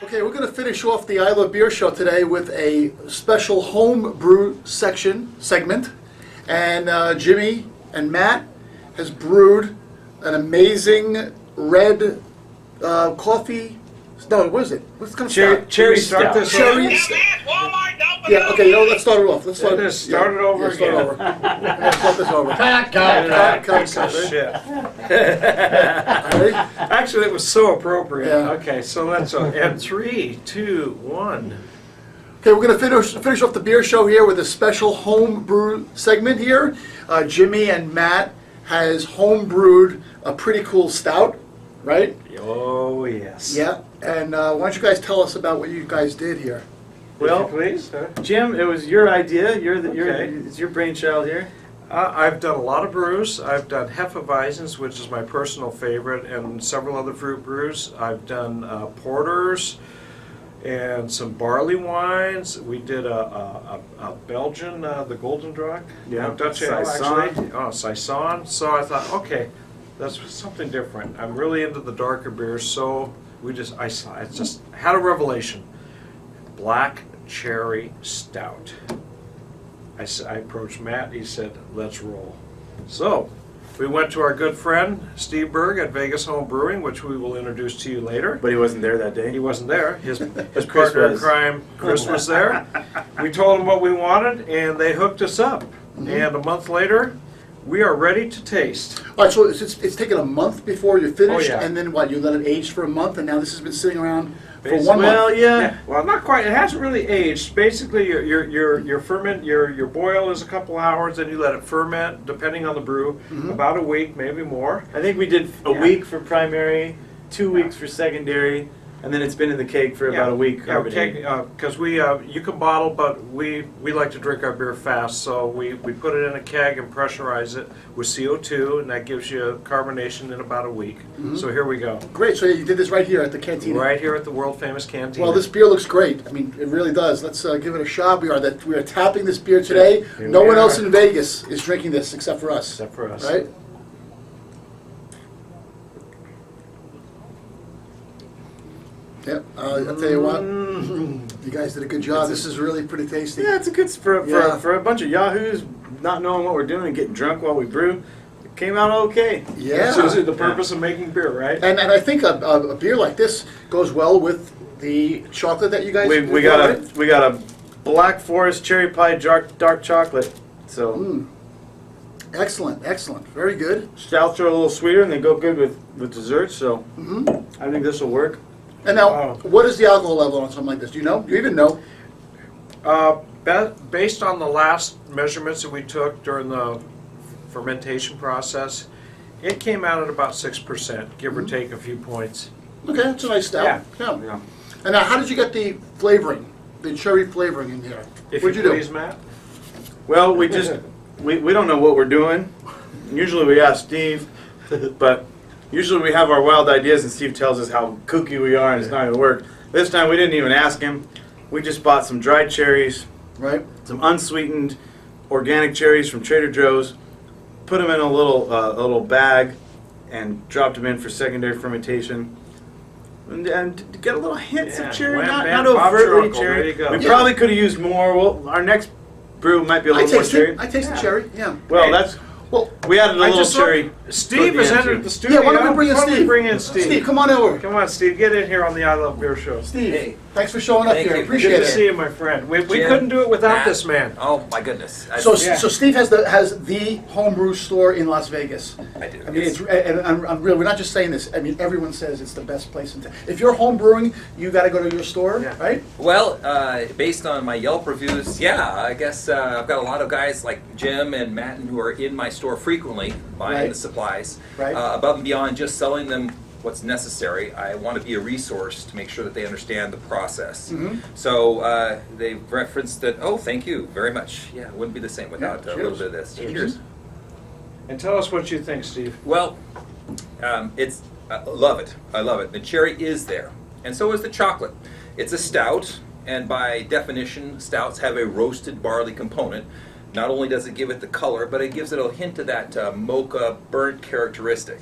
Okay, we're going to finish off the I Love Beer show today with a special home brew segment. And Jimmy and Matt has brewed an amazing red coffee. No, what is it? What's kind of stout? Cherry Stout. Cherry Stout. Yeah, okay, let's start it off. Let's start it over again. Let's start this over. Cut. Shit. Ready? Actually, it was so appropriate. Yeah. Okay, so let's and 3, 2, 1. Okay, we're going to finish off the beer show here with a special home brew segment here. Jimmy and Matt has home brewed a pretty cool stout, right? Oh, yes. Yeah, and why don't you guys tell us about what you guys did here? Well, please. Jim, it was your idea. Okay. It's your brainchild here. I've done a lot of brews. I've done Hefeweizens, which is my personal favorite, and several other fruit brews. I've done porters and some barley wines. We did a Belgian, the Golden Drac. Yeah, Dutch ale, actually. Oh, Saison. So I thought, okay, that's something different. I'm really into the darker beers, so I just had a revelation. Black Cherry Stout. I approached Matt, he said, let's roll. So, we went to our good friend, Steve Berg at Vegas Home Brewing, which we will introduce to you later. But he wasn't there that day. He wasn't there. His Chris partner in was. crime, Chris, was there. We told him what we wanted, and they hooked us up. Mm-hmm. And a month later, we are ready to taste. All right, so it's taken a month before you finished, Oh, yeah. and then what, you let it age for a month, and now this has been sitting around for Basically. 1 month? Well, yeah. Well, not quite. It hasn't really aged. Basically, your ferment, your boil is a couple hours, and you let it ferment, depending on the brew, about a week, maybe more. I think we did a Yeah. week for primary, 2 weeks for secondary, and then it's been in the keg for about a week. Yeah, because you can bottle, but we like to drink our beer fast, so we put it in a keg and pressurize it with CO2, and that gives you carbonation in about a week. So here we go. Great, so you did this right here at the cantina. Right here at the world famous cantina. Well, this beer looks great. I mean, it really does. Let's give it a shot. We are tapping this beer today. Here No we one are. else in Vegas is drinking this except for us. Except for us. Right? Yep. I'll tell you what. You guys did a good job. This is really pretty tasty. Yeah, it's a good Yeah. for a bunch of yahoos not knowing what we're doing and getting drunk while we brew. It came out okay. Yeah. So this is the purpose of making beer, right? And I think a beer like this goes well with the chocolate that you guys. We got a Black Forest cherry pie dark chocolate. So Excellent, very good. stouts are a little sweeter and they go good with desserts. So I think this will work. And now, Wow. what is the alcohol level on something like this? Do you know? Do you even know? Based on the last measurements that we took during the fermentation process, it came out at about 6%, give or take a few points. Okay, that's a nice stout. Yeah. And now, how did you get the flavoring, the cherry flavoring in here? If What'd you you please, do? Matt. Well, we don't know what we're doing. Usually we ask Steve, but usually we have our wild ideas and Steve tells us how kooky we are and it's not going to work. This time we didn't even ask him. We just bought some dried cherries, Right. some unsweetened organic cherries from Trader Joe's, put them in a little bag, and dropped them in for secondary fermentation. And get a little hints Yeah, of cherry, wham, not bam, Bob's your overtly uncle. There cherry. you go. We Yeah. probably could have used more. Well, our next brew might be a I little more cherry. tasted cherry. Yeah. Well, Hey. that's Well, we added a I little just saw cherry. Steve has entered the studio. yeah. Why don't we bring in Steve? Bring in Steve. Steve, come on over. Come on, Steve. Get in here on the I Love Beer show. Steve, Hey. thanks for showing up Thank here. you. Appreciate Good to it. see you, my friend. We Jim, couldn't do it without Matt. this man. Oh my goodness. So Yeah. Steve has the homebrew store in Las Vegas. I do. I mean, and I'm real. We're not just saying this. I mean, everyone says it's the best place in town. If you're home brewing, you got to go to your store, Yeah. right? Well, based on my Yelp reviews, yeah, I guess I've got a lot of guys like Jim and Matt who are in my store frequently buying Right. the supplies. Right. Above and beyond just selling them what's necessary, I want to be a resource to make sure that they understand the process. So they've referenced that, oh, thank you very much. Yeah, it wouldn't be the same without a little cheers. bit of this. Cheers. Cheers. And tell us what you think, Steve. Well, it's love it. I love it. The cherry is there, and so is the chocolate. It's a stout, and by definition, stouts have a roasted barley component. Not only does it give it the color, but it gives it a hint of that mocha burnt characteristic.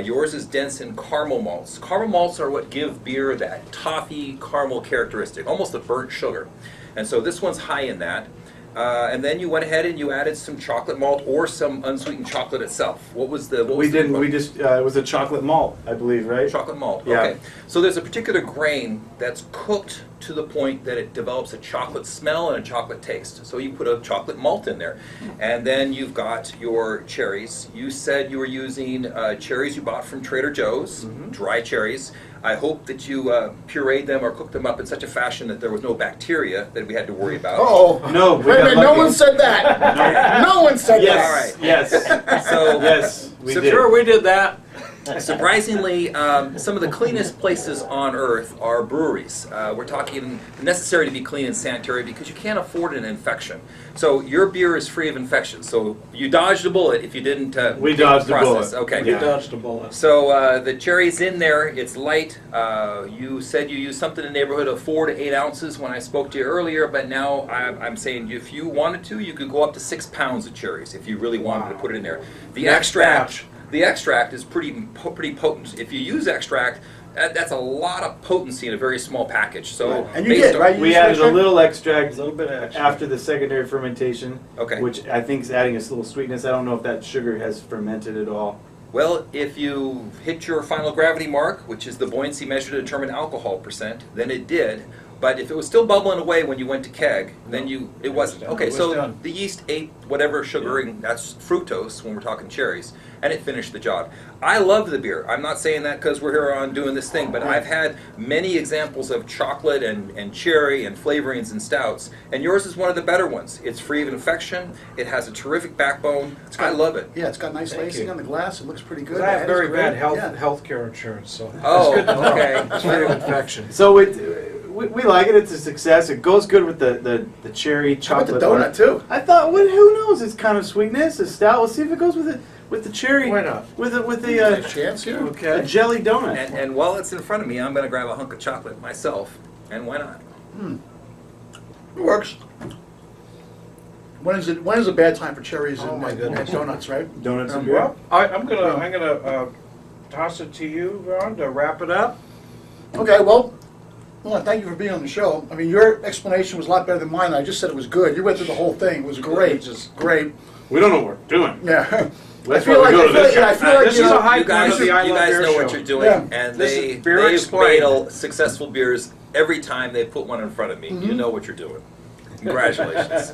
Yours is dense in caramel malts. Caramel malts are what give beer that toffee caramel characteristic, almost a burnt sugar. And so this one's high in that. And then you went ahead and you added some chocolate malt or some unsweetened chocolate itself. What was the? What We was the didn't. We just. It was a chocolate malt, I believe, right? chocolate malt. Yeah. Okay. So there's a particular grain that's cooked to the point that it develops a chocolate smell and a chocolate taste. So you put a chocolate malt in there, and then you've got your cherries. You said you were using cherries you bought from Trader Joe's, dry cherries. I hope that you pureed them or cooked them up in such a fashion that there was no bacteria that we had to worry about. Oh, No, we wait a got minute, no lucky. one said that. No one said Yes. that. All right. Yes. So Yes. We did. Sure, we did that. surprisingly, some of the cleanest places on earth are breweries. We're talking necessary to be clean and sanitary because you can't afford an infection. So your beer is free of infection. So you dodged a bullet if you didn't. We take the dodged a process. bullet. Okay. We Yeah. dodged a bullet. So the cherry's in there. It's light. You said you used something in the neighborhood of 4 to 8 ounces when I spoke to you earlier, but now I'm saying if you wanted to, you could go up to 6 pounds of cherries if you really wanted to put it in there. The Next extract. batch. The extract is pretty potent. If you use extract, that's a lot of potency in a very small package. So And you based did, on- right? You We used added a extract? little extract A little bit of extra. after the secondary fermentation, Okay. which I think is adding a little sweetness. I don't know if that sugar has fermented at all. Well, if you hit your final gravity mark, which is the buoyancy measure to determine alcohol percent, then it did. But if it was still bubbling away when you went to keg, then it wasn't. done. Okay, It was so done. the yeast ate whatever sugaring, that's fructose when we're talking cherries, and it finished the job. I love the beer. I'm not saying that because we're here on doing this thing, but I've had many examples of chocolate and cherry and flavorings and stouts, and yours is one of the better ones. It's free of infection. It has a terrific backbone. I love it. Yeah, it's got nice Thank lacing you. on the glass. It looks pretty good. Because I have The head is very bad great. health care insurance, so Oh, it's good to know. okay. It's free of infection. So we like it. It's a success. It goes good with the cherry How about chocolate. the donut too? I thought, well, who knows? It's kind of sweetness. It's stout. Let's see if it goes with the cherry. Why not? With A chance here. a Okay. jelly donut. And while it's in front of me, I'm going to grab a hunk of chocolate myself, and why not? It works. When is a bad time for cherries Oh, and, my and goodness. donuts, right? Donuts and Well, beer. I'm gonna toss it to you, Ron, to wrap it up. Okay, well, thank you for being on the show. I mean, your explanation was a lot better than mine. I just said it was good. You went through the whole thing. It was great. It's just- Great. We don't know what we're doing. Yeah. That's I feel why like, we go to this yeah, I guy. feel like This you is know, a high You guys, point of the I you Love guys Beer know show. what you're doing, Yeah. and This is they've beer made explained. successful beers every time they put one in front of me. You know what you're doing. Congratulations.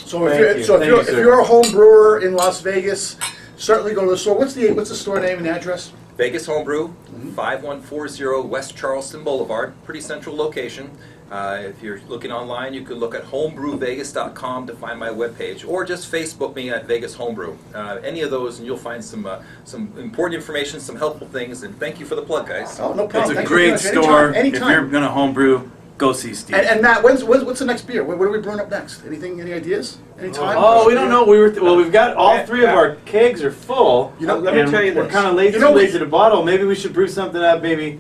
So Thank if you. so Thank you, if sir. you're a home brewer in Las Vegas, certainly go to the store. What's the store name and address? Vegas Homebrew, 5140 West Charleston Boulevard, pretty central location. If you're looking online, you can look at homebrewvegas.com to find my webpage, or just Facebook me at Vegas Homebrew. Any of those, and you'll find some important information, some helpful things. And thank you for the plug, guys. Oh, no problem. It's a Thanks for great doing it. store. If Anytime. you're gonna homebrew, go see Steve. And Matt, what's the next beer? What are we brewing up next? Any ideas? Any time? Oh, we don't know. We've got all three of our kegs are full. You know, let me and tell you we're this. kind of lazy, You know, too lazy to bottle. Maybe we should brew something up. Maybe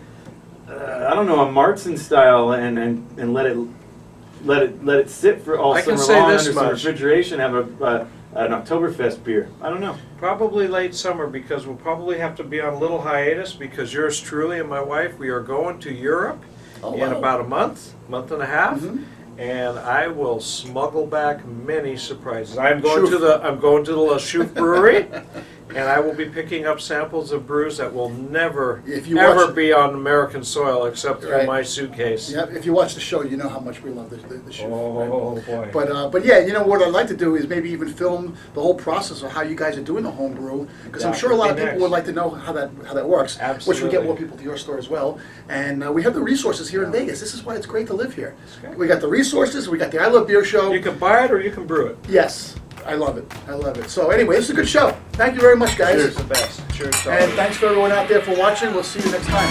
I don't know, a Martzen style, and let it sit for all I can summer say long this under some much. refrigeration. Have an Oktoberfest beer. I don't know. Probably late summer, because we'll probably have to be on a little hiatus, because yours truly and my wife, we are going to Europe Oh, in wow. about a month and a half. Mhm. And I will smuggle back many surprises. I'm going Schoof. to the La Chouffe Brewery, and I will be picking up samples of brews that will never, If you ever watch- be on American soil except through Right. my suitcase. Yeah, if you watch the show, you know how much we love the show. Oh boy! But yeah, you know what I'd like to do is maybe even film the whole process of how you guys are doing the home brew, because I'm That sure a lot of would be people next. would like to know how that works. Which would get Absolutely. more people to your store as well. And we have the resources here in Vegas. This is why it's great to live here. great. We got the resources. We got the I Love Beer show. You can buy it or you can brew it. Yes, I love it. I love it. So anyway, this is a good show. Thank you very much, guys. Cheers, the best. Cheers, to all And of you. thanks for everyone out there for watching. We'll see you next time.